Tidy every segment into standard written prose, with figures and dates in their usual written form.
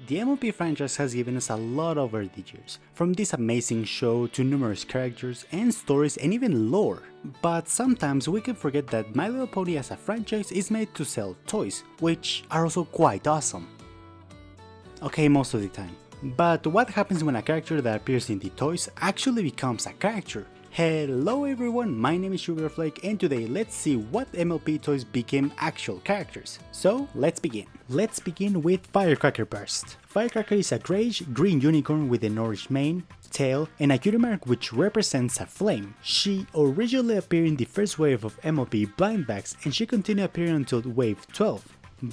The MLP franchise has given us a lot over the years, from this amazing show to numerous characters and stories and even lore. But sometimes we can forget that My Little Pony as a franchise is made to sell toys, which are also quite awesome. Okay, most of the time. But what happens when a character that appears in the toys actually becomes a character? Hello everyone, my name is Sugarflake and today let's see what MLP toys became actual characters. So let's begin. Let's begin with Firecracker Burst. Firecracker is a grayish green unicorn with an orange mane, tail, and a cutie mark which represents a flame. She originally appeared in the first wave of MLP blind bags and she continued appearing until wave 12.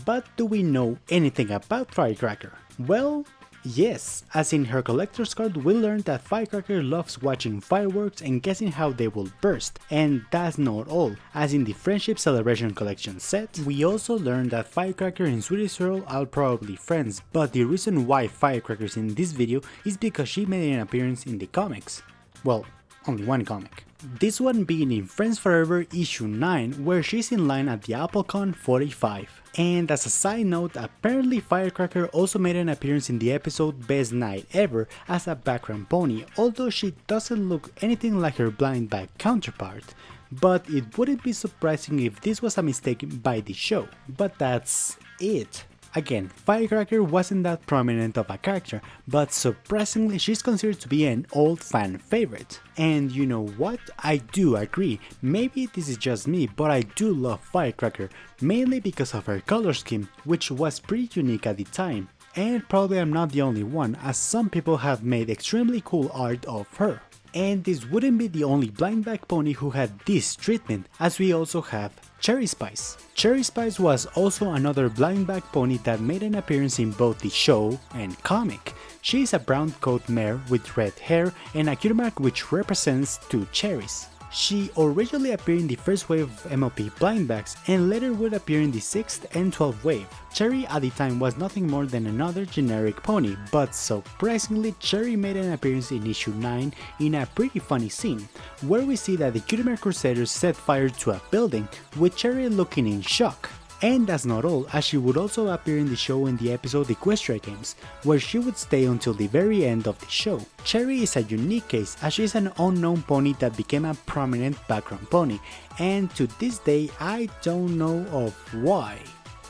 But do we know anything about Firecracker? Well, yes, as in her collector's card we learned that Firecracker loves watching fireworks and guessing how they will burst, and that's not all, as in the Friendship Celebration Collection set, we also learned that Firecracker and Sweetie Swirl are probably friends, but the reason why Firecracker is in this video is because she made an appearance in the comics. Well, only one comic. This one being in Friends Forever issue 9, where she's in line at the AppleCon 45. And as a side note, apparently Firecracker also made an appearance in the episode Best Night Ever as a background pony, although she doesn't look anything like her blind bag counterpart. But it wouldn't be surprising if this was a mistake by the show. But that's it. Again, Firecracker wasn't that prominent of a character, but surprisingly she's considered to be an old fan favorite. And you know what? I do agree, maybe this is just me, but I do love Firecracker, mainly because of her color scheme, which was pretty unique at the time. And probably I'm not the only one, as some people have made extremely cool art of her. And this wouldn't be the only blind bag pony who had this treatment, as we also have Cherry Spice. Cherry Spice was also another blind bag pony that made an appearance in both the show and comic. She is a brown coat mare with red hair and a cutie mark which represents two cherries. She originally appeared in the first wave of MLP blind bags and later would appear in the 6th and 12th wave. Cherry at the time was nothing more than another generic pony, but surprisingly Cherry made an appearance in issue 9 in a pretty funny scene, where we see that the Cutie Mark Crusaders set fire to a building, with Cherry looking in shock. And that's not all, as she would also appear in the show in the episode Equestria Games, where she would stay until the very end of the show. Cherry is a unique case, as she is an unknown pony that became a prominent background pony, and to this day I don't know of why.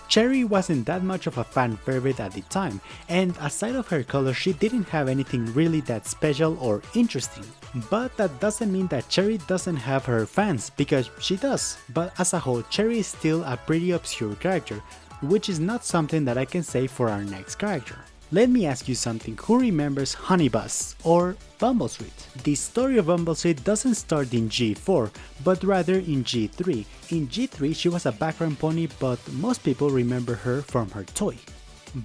Cherry wasn't that much of a fan favorite at the time, and aside of her color she didn't have anything really that special or interesting. But that doesn't mean that Cherry doesn't have her fans, because she does, but as a whole Cherry is still a pretty obscure character, which is not something that I can say for our next character. Let me ask you something, who remembers Honey Buzz or Bumblesweet? The story of Bumblesweet doesn't start in G4, but rather in G3. In G3 she was a background pony, but most people remember her from her toy.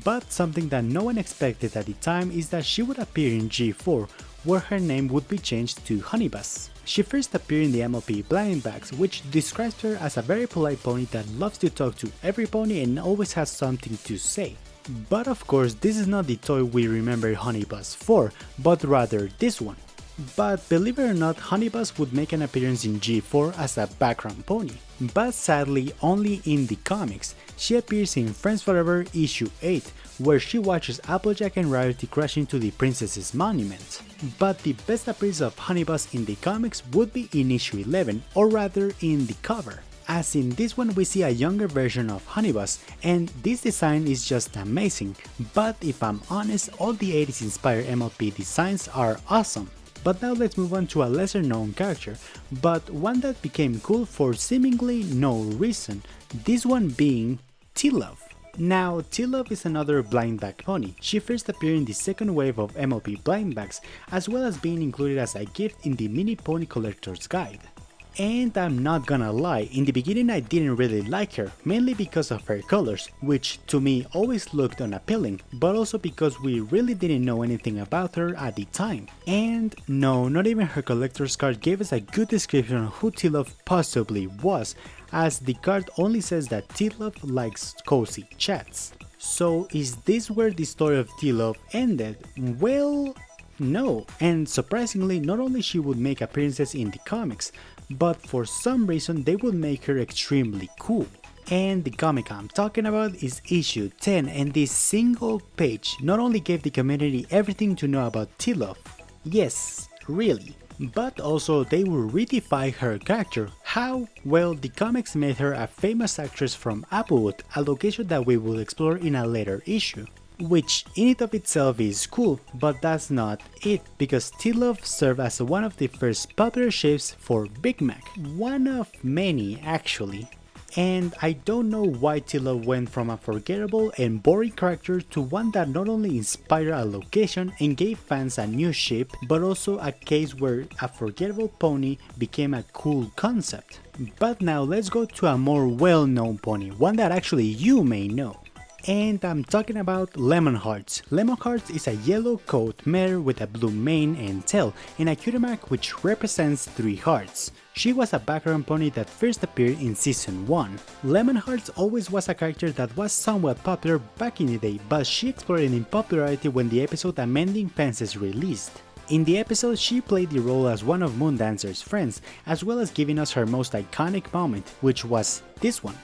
But something that no one expected at the time is that she would appear in G4, where her name would be changed to Honey Buzz. She first appeared in the MLP blind bags, which describes her as a very polite pony that loves to talk to every pony and always has something to say. But of course this is not the toy we remember Honey Buzz for, but rather this one. But believe it or not, Honey Buzz would make an appearance in G4 as a background pony, but sadly only in the comics. She appears in Friends Forever issue 8, where she watches Applejack and Rarity crash into the princess's monument. But the best appearance of Honey Buzz in the comics would be in issue 11, or rather in the cover. As in this one we see a younger version of Honey Buzz, and this design is just amazing, but if I'm honest, all the 80s inspired MLP designs are awesome. But now let's move on to a lesser known character, but one that became cool for seemingly no reason, this one being T-Love. Now, T-Love is another blind bag pony. She first appeared in the second wave of MLP blind bags, as well as being included as a gift in the Mini Pony Collector's Guide. And I'm not gonna lie, in the beginning I didn't really like her, mainly because of her colors, which to me always looked unappealing, but also because we really didn't know anything about her at the time. And no, not even her collector's card gave us a good description of who T-Love possibly was, as the card only says that T-Love likes cozy chats. So is this where the story of T-Love ended? Well, no, and surprisingly not only she would make appearances in the comics, but for some reason they would make her extremely cool. And the comic I'm talking about is issue 10, and this single page not only gave the community everything to know about T-Love, yes, really, but also they will redefine her character. How? Well, the comics made her a famous actress from Applewood, a location that we will explore in a later issue. Which in it of itself is cool, but that's not it, because T-Love served as one of the first popular shapes for Big Mac. One of many actually. And I don't know why T-Love went from a forgettable and boring character to one that not only inspired a location and gave fans a new shape, but also a case where a forgettable pony became a cool concept. But now let's go to a more well-known pony, one that actually you may know. And I'm talking about Lemonhearts. Lemonhearts is a yellow coat mare with a blue mane and tail, and a cutie mark which represents 3 hearts. She was a background pony that first appeared in season 1. Lemonhearts always was a character that was somewhat popular back in the day, but she exploded in popularity when the episode Amending Fences released. In the episode, she played the role as one of Moondancer's friends, as well as giving us her most iconic moment, which was this one.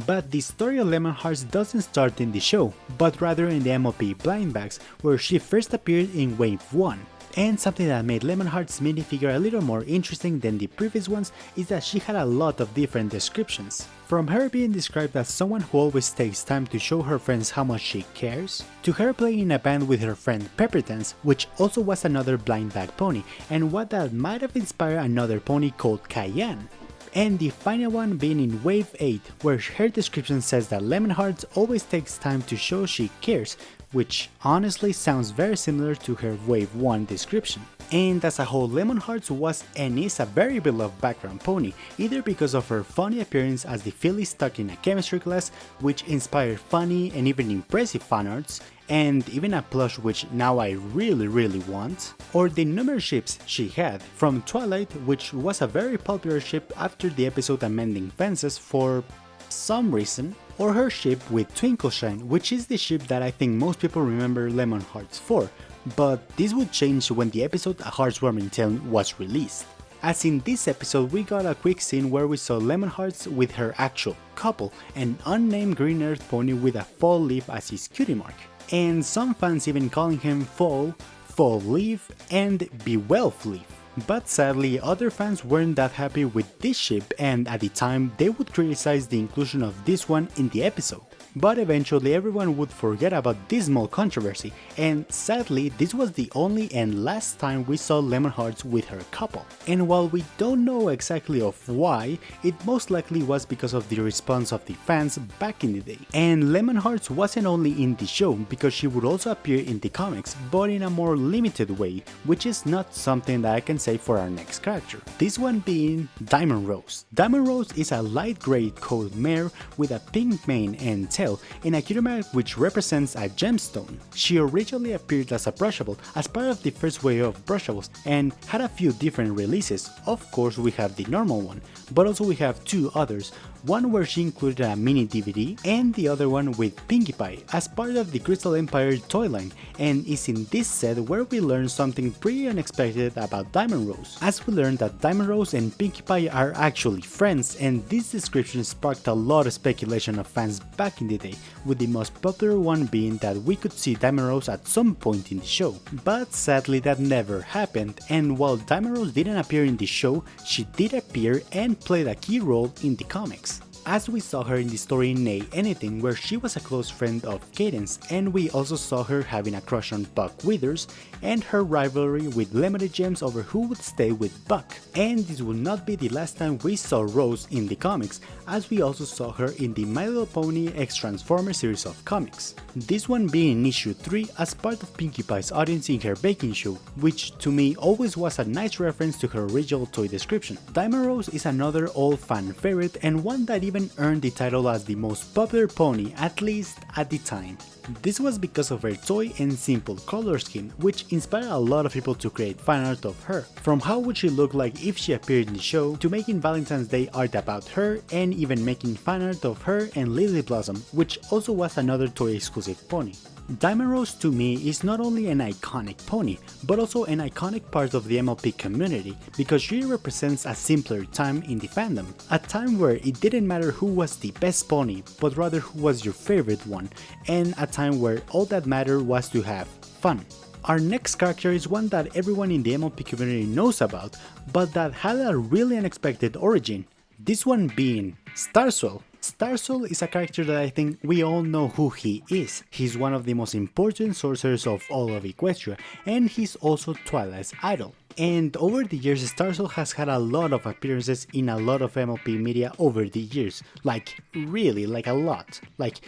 But the story of Lemonhearts doesn't start in the show, but rather in the MLP Blind Bags, where she first appeared in Wave 1. And something that made Lemonheart's minifigure a little more interesting than the previous ones is that she had a lot of different descriptions. From her being described as someone who always takes time to show her friends how much she cares, to her playing in a band with her friend Peppertance, which also was another blind bag pony, and what that might have inspired another pony called Cayenne. And the final one being in Wave 8, where her description says that Lemonhearts always takes time to show she cares, which honestly sounds very similar to her Wave 1 description. And as a whole, Lemonhearts was and is a very beloved background pony, either because of her funny appearance as the filly stuck in a chemistry class, which inspired funny and even impressive fanarts, and even a plush which now I really want, or the numerous ships she had, from Twilight, which was a very popular ship after the episode Amending Fences for some reason, or her ship with Twinkleshine, which is the ship that I think most people remember Lemonhearts for, but this would change when the episode A Heartwarming Tale was released. As in this episode, we got a quick scene where we saw Lemonhearts with her actual couple, an unnamed green earth pony with a fall leaf as his cutie mark, and some fans even calling him Fall Leaf, and Bewelf Leaf. But sadly, other fans weren't that happy with this ship, and at the time they would criticize the inclusion of this one in the episode. But eventually everyone would forget about this small controversy, and sadly this was the only and last time we saw Lemonhearts with her couple. And while we don't know exactly of why, it most likely was because of the response of the fans back in the day. And Lemonhearts wasn't only in the show, because she would also appear in the comics, but in a more limited way, which is not something that I can say for our next character. This one being Diamond Rose. Diamond Rose is a light grey coat mare with a pink mane and tail, in a cutie mark which represents a gemstone. She originally appeared as a brushable as part of the first wave of brushables and had a few different releases. Of course we have the normal one, but also we have 2 others, one where she included a mini DVD and the other one with Pinkie Pie as part of the Crystal Empire toy line, and is in this set where we learn something pretty unexpected about Diamond Rose, as we learned that Diamond Rose and Pinkie Pie are actually friends, and this description sparked a lot of speculation of fans back in the day, with the most popular one being that we could see Diamond Rose at some point in the show. But sadly that never happened, and while Diamond Rose didn't appear in the show, she did appear and played a key role in the comics, as we saw her in the story Nay Anything, where she was a close friend of Cadence, and we also saw her having a crush on Buck Withers, and her rivalry with Lemonade Gems over who would stay with Buck. And this will not be the last time we saw Rose in the comics, as we also saw her in the My Little Pony X Transformers series of comics. This one being in issue 3 as part of Pinkie Pie's audience in her baking show, which to me always was a nice reference to her original toy description. Diamond Rose is another old fan favorite, and one that even earned the title as the most popular pony, at least at the time. This was because of her toy and simple color scheme, which inspired a lot of people to create fan art of her, from how would she look like if she appeared in the show, to making Valentine's Day art about her, and even making fan art of her and Lily Blossom, which also was another toy exclusive pony. Diamond Rose to me is not only an iconic pony, but also an iconic part of the MLP community because she represents a simpler time in the fandom, a time where it didn't matter who was the best pony, but rather who was your favorite one, and a time where all that mattered was to have fun. Our next character is one that everyone in the MLP community knows about, but that had a really unexpected origin, this one being Starswell. Starswell is a character that I think we all know who he is. He's one of the most important sorcerers of all of Equestria, and he's also Twilight's idol. And over the years, Starswell has had a lot of appearances in a lot of MLP media over the years. Like, really, like a lot. Like,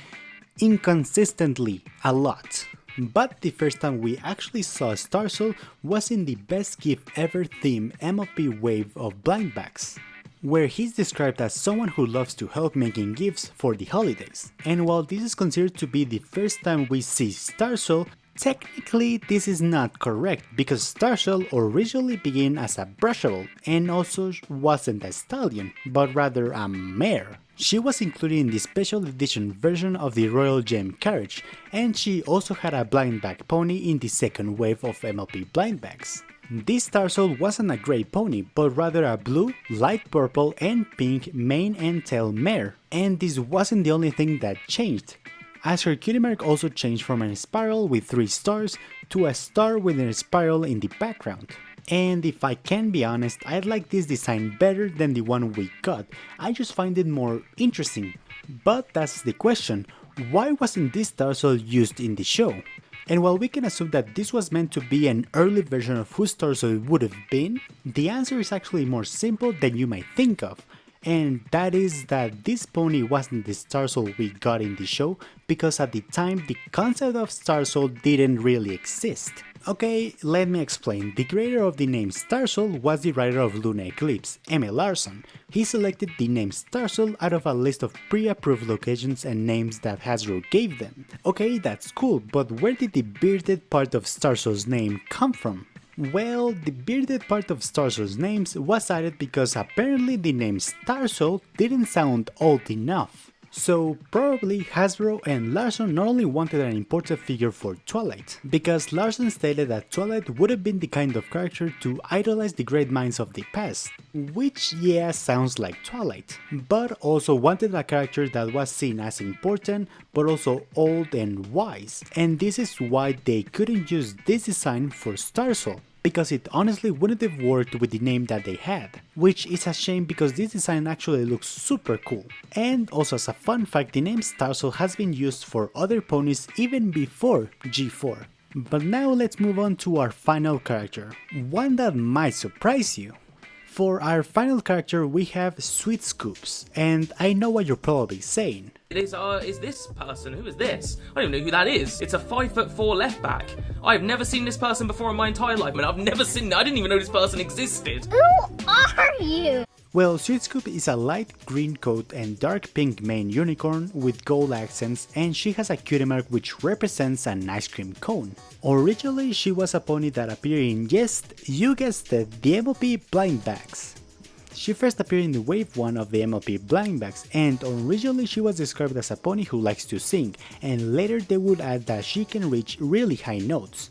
inconsistently a lot. But the first time we actually saw Starswell was in the Best Gift Ever theme MLP wave of blind bags, where he's described as someone who loves to help making gifts for the holidays. And while this is considered to be the first time we see Starswell, technically this is not correct because Starswell originally began as a brushable and also wasn't a stallion, but rather a mare. She was included in the special edition version of the Royal Gem carriage, and she also had a blind bag pony in the second wave of MLP blind bags. This Starswell wasn't a grey pony, but rather a blue, light purple and pink mane and tail mare, and this wasn't the only thing that changed, as her cutie mark also changed from a spiral with 3 stars to a star with a spiral in the background. And if I can be honest, I like this design better than the one we got, I just find it more interesting. But that's the question, why wasn't this Starswell used in the show? And while we can assume that this was meant to be an early version of who Starswell would have been, the answer is actually more simple than you might think of. And that is that this pony wasn't the Starswell we got in the show because at the time the concept of Starswell didn't really exist. Okay, let me explain. The creator of the name Starswell was the writer of Luna Eclipse, Emil Larson. He selected the name Starswell out of a list of pre-approved locations and names that Hasbro gave them. Okay, that's cool, but where did the bearded part of Starswell's name come from? Well, the bearded part of Starswell's name was added because apparently the name Starswell didn't sound old enough. So probably Hasbro and Larson not only wanted an important figure for Twilight, because Larson stated that Twilight would have been the kind of character to idolize the great minds of the past, which yeah sounds like Twilight, but also wanted a character that was seen as important but also old and wise, and this is why they couldn't use this design for Starswell, because it honestly wouldn't have worked with the name that they had, which is a shame because this design actually looks super cool. And also as a fun fact, the name Starswell has been used for other ponies even before G4. But now let's move on to our final character, one that might surprise you. For our final character we have Sweet Scoops, and I know what you're probably saying. Is this person? Who is this? I don't even know who that is. It's a 5'4" left back. I've never seen this person before in my entire life, and I didn't even know this person existed. Who are you? Well, Sweet Scoop is a light green coat and dark pink mane unicorn with gold accents, and she has a cutie mark which represents an ice cream cone. Originally, she was a pony that appeared in, yes, you guessed it, the MLP blind bags. She first appeared in the wave 1 of the MLP blind bags, and originally she was described as a pony who likes to sing, and later they would add that she can reach really high notes.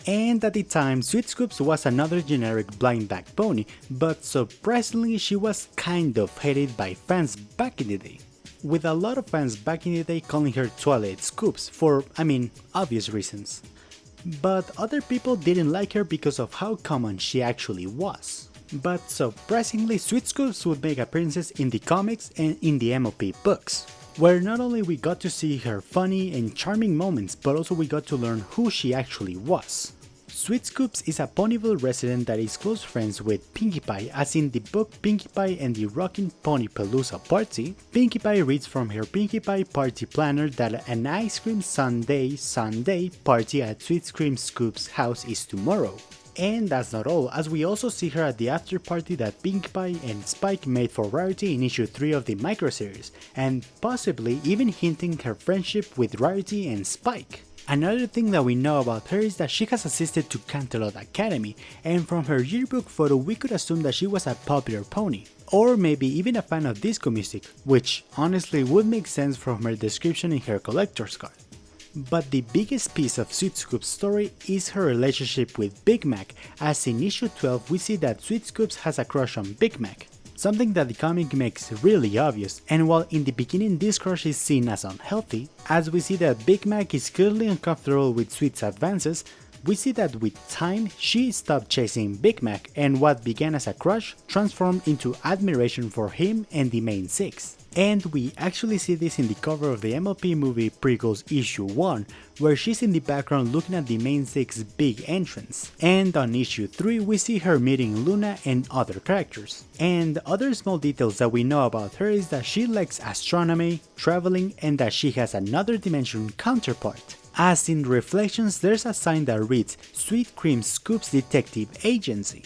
And at the time, Sweet Scoops was another generic blind bag pony, but surprisingly she was kind of hated by fans back in the day, with a lot of fans back in the day calling her Twilight Scoops for, obvious reasons. But other people didn't like her because of how common she actually was. But surprisingly, Sweet Scoops would make appearances in the comics and in the MLP books, where not only we got to see her funny and charming moments, but also we got to learn who she actually was. Sweet Scoops is a Ponyville resident that is close friends with Pinkie Pie, as in the book Pinkie Pie and the Rockin' Pony Palooza Party. Pinkie Pie reads from her Pinkie Pie party planner that an ice cream sundae party at Sweet Cream Scoop's house is tomorrow. And that's not all, as we also see her at the after party that Pinkie Pie and Spike made for Rarity in issue 3 of the microseries, and possibly even hinting her friendship with Rarity and Spike. Another thing that we know about her is that she has assisted to Canterlot Academy, and from her yearbook photo we could assume that she was a popular pony, or maybe even a fan of disco music, which honestly would make sense from her description in her collector's card. But the biggest piece of Sweet Scoop's story is her relationship with Big Mac, as in issue 12 we see that Sweet Scoops has a crush on Big Mac. Something that the comic makes really obvious, and while in the beginning this crush is seen as unhealthy, as we see that Big Mac is clearly uncomfortable with Sweet's advances, we see that with time she stopped chasing Big Mac, and what began as a crush transformed into admiration for him and the main six. And we actually see this in the cover of the MLP movie Prequels issue 1, where she's in the background looking at the main six big entrance. And on issue 3 we see her meeting Luna and other characters. And other small details that we know about her is that she likes astronomy, traveling, and that she has another dimension counterpart. As in Reflections there's a sign that reads Sweet Cream Scoops Detective Agency,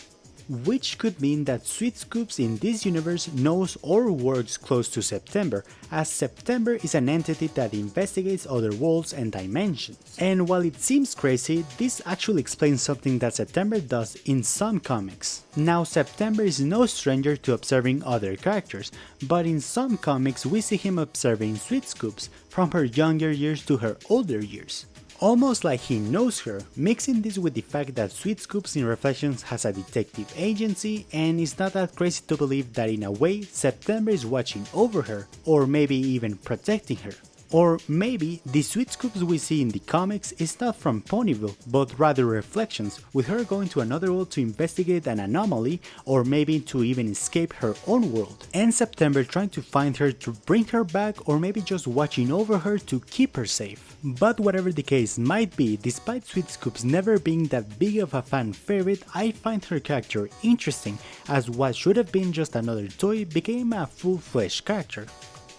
which could mean that Sweet Scoops in this universe knows or works close to September, as September is an entity that investigates other worlds and dimensions. And while it seems crazy, this actually explains something that September does in some comics. Now September is no stranger to observing other characters, but in some comics we see him observing Sweet Scoops from her younger years to her older years. Almost like he knows her, mixing this with the fact that Sweet Scoops in Reflections has a detective agency, and it's not that crazy to believe that in a way September is watching over her, or maybe even protecting her. Or maybe the Sweet Scoops we see in the comics is not from Ponyville, but rather Reflections, with her going to another world to investigate an anomaly, or maybe to even escape her own world, and September trying to find her to bring her back, or maybe just watching over her to keep her safe. But whatever the case might be, despite Sweet Scoops never being that big of a fan favorite, I find her character interesting, as what should have been just another toy became a full-fledged character.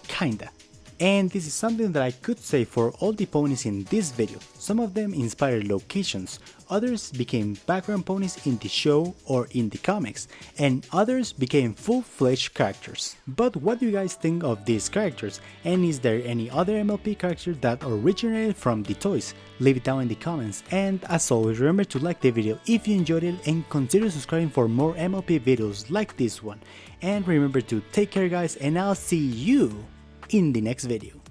Kinda. And this is something that I could say for all the ponies in this video. Some of them inspired locations, others became background ponies in the show or in the comics, and others became full-fledged characters. But what do you guys think of these characters, and is there any other MLP character that originated from the toys? Leave it down in the comments, and as always remember to like the video if you enjoyed it and consider subscribing for more MLP videos like this one. And remember to take care guys, and I'll see you in the next video.